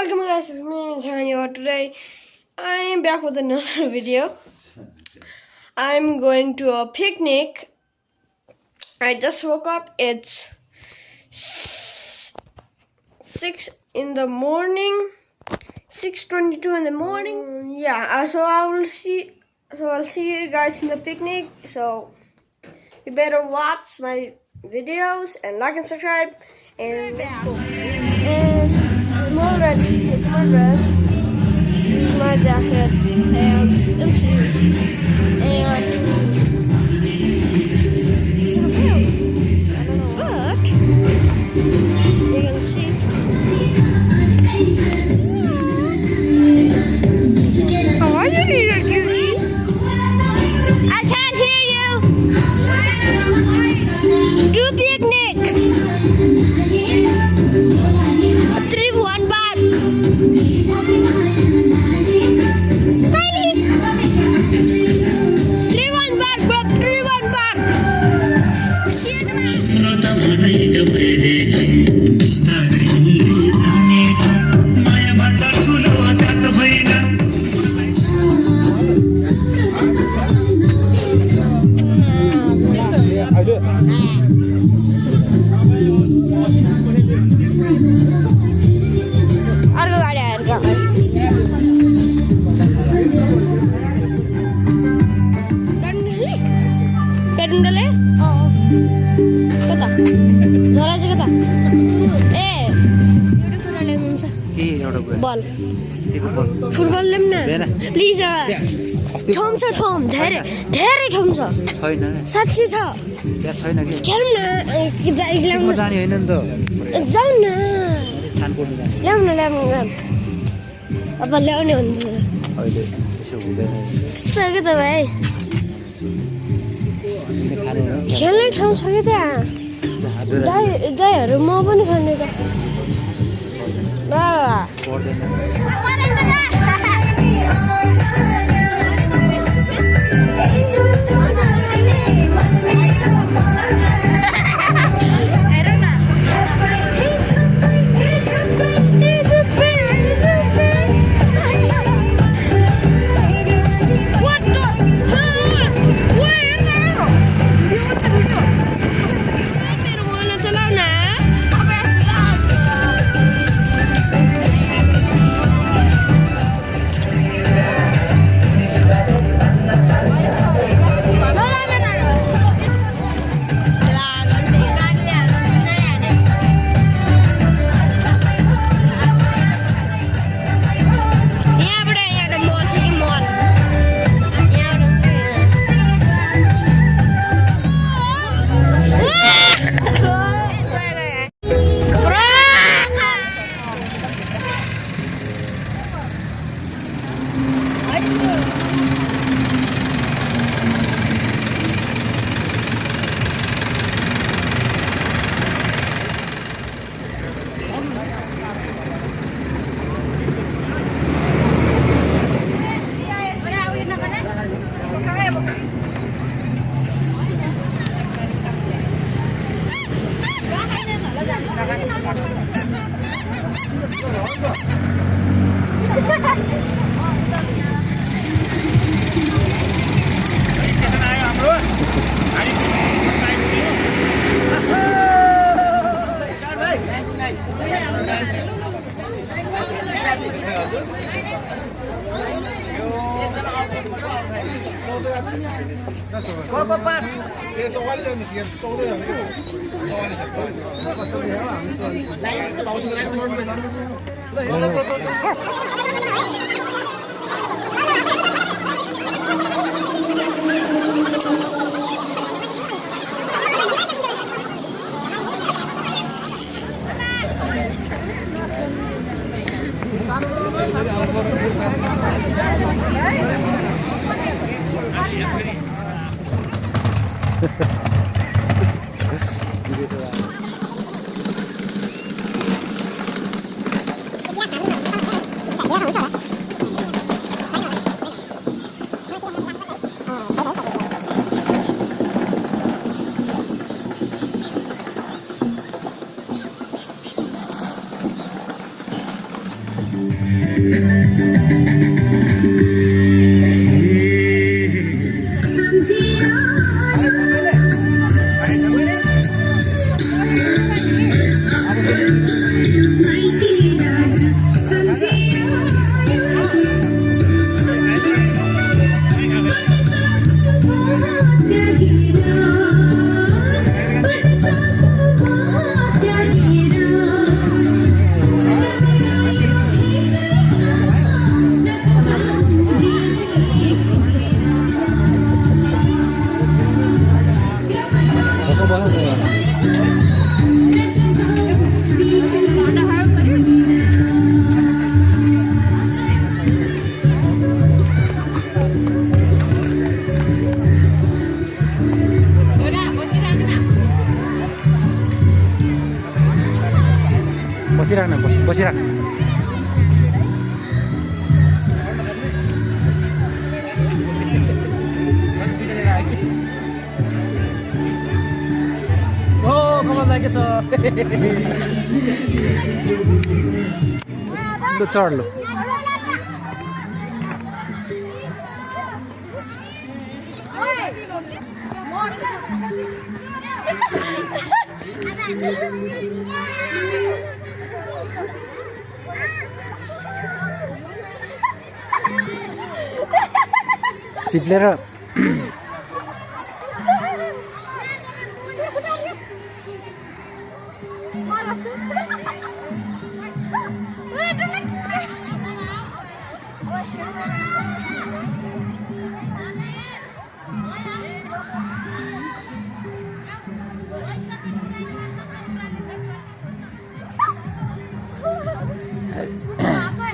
welcome guys, it's me Tanya. Today I am back with another video. I'm going to a picnic. I just woke up. It's 6 in the morning, 6:22 in the morning. Yeah, so I'll see you guys in the picnic. So you better watch my videos and like and subscribe, and let's go. And I'm all ready. It's my dress, my jacket, pants, and shoes. And this is the view. I don't know what. You can see. How are you, little cutie? I can't hear you. Do picnic. 3-1 back. Kylie. 3-1 back, bro. 3-1 back. See you ball. Football lemna. Please. Thom छ थोम धेरै धेरै थोम छ छैन साच्चै छ त्यहाँ छैन के खेलौँ न म जाने हैन नि त जाऊ न खानकोट जाने ल्याउनु अब ल्याउने हुन्छ अहिले त्यसो हुँदैन कस्तो के त भाइ खाने हो खेल्ने ठाउँ छ कि त्यहाँ दाइहरू म पनि खाने त बसिराख्न बसिराख्न ओ कमल लागेछ लु चढ लु चिप्लेर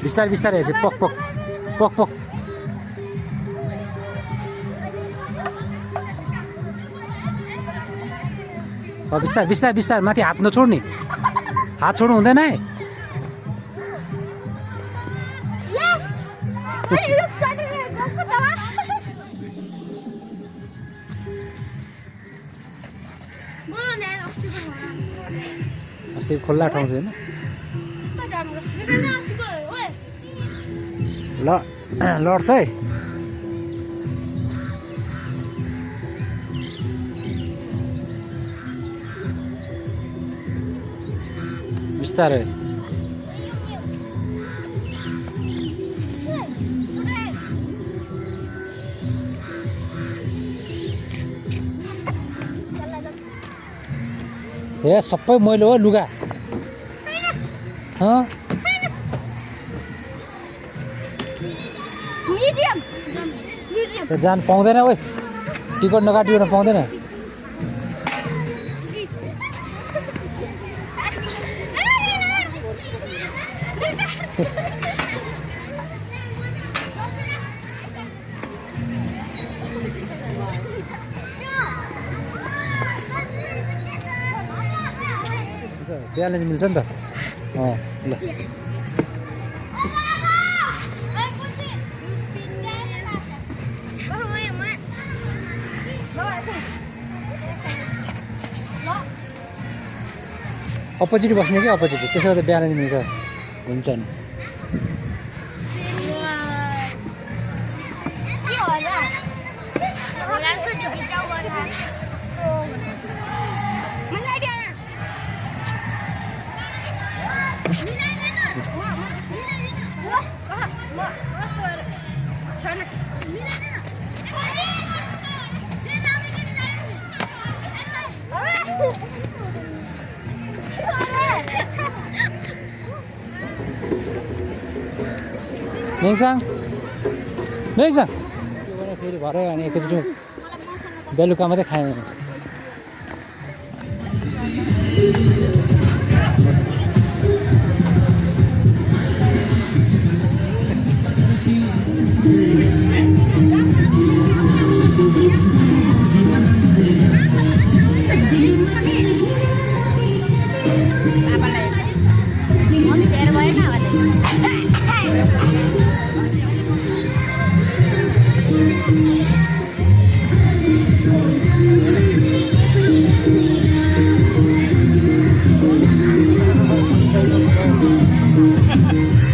बिस्तारै बिस्तारै हेर्छ पक पक पक पक बिस्तार बिस्तार बिस्तार माथि हात नछोड्ने हात छोड्नु हुँदैन है अस्ति खुल्ला ठाउँ छ होइन ल लड्छ है बिस्तारै ए सबै मैलो हो लुगा जान पाउँदैन ओइ टिकट नकाटिकन पाउँदैन ब्यालेन्स मिल्छ नि त ल अपोजिट बस्ने कि अपोजिट त्यसो गर्दा ब्यालेन्स मिल्छ हुन्छ नि मेङसाङ मेङसाङ फेरि भरे अनि एकैचोटि बेलुका मात्रै खाएँ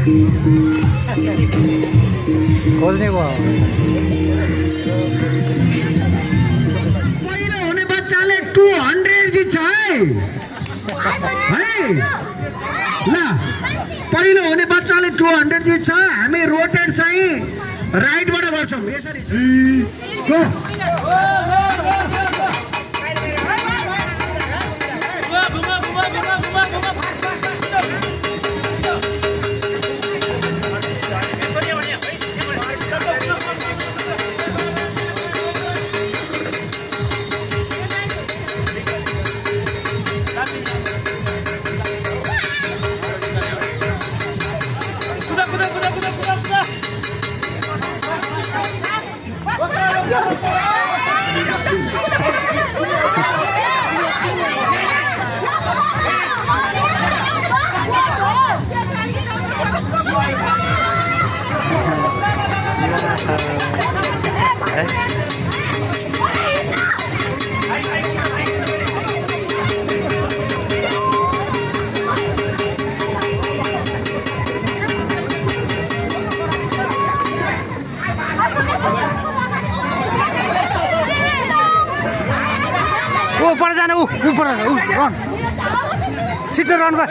खोज्ने भयो पहिलो हुने बच्चाले 200 जित्छ है ल पहिलो हुने बच्चाले 200 जित्छ हामी रोटेट चाहिँ राइटबाट गर्छौँ यसरी गो ऊपर जाने ऊपर रन छिटो रन गर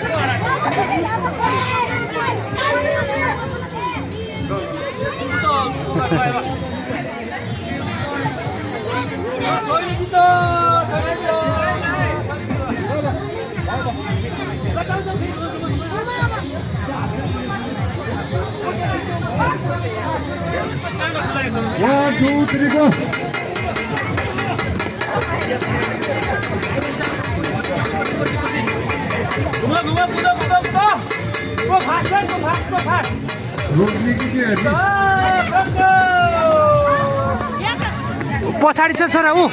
One, two, three, go. पछाडि छ छोरा ऊ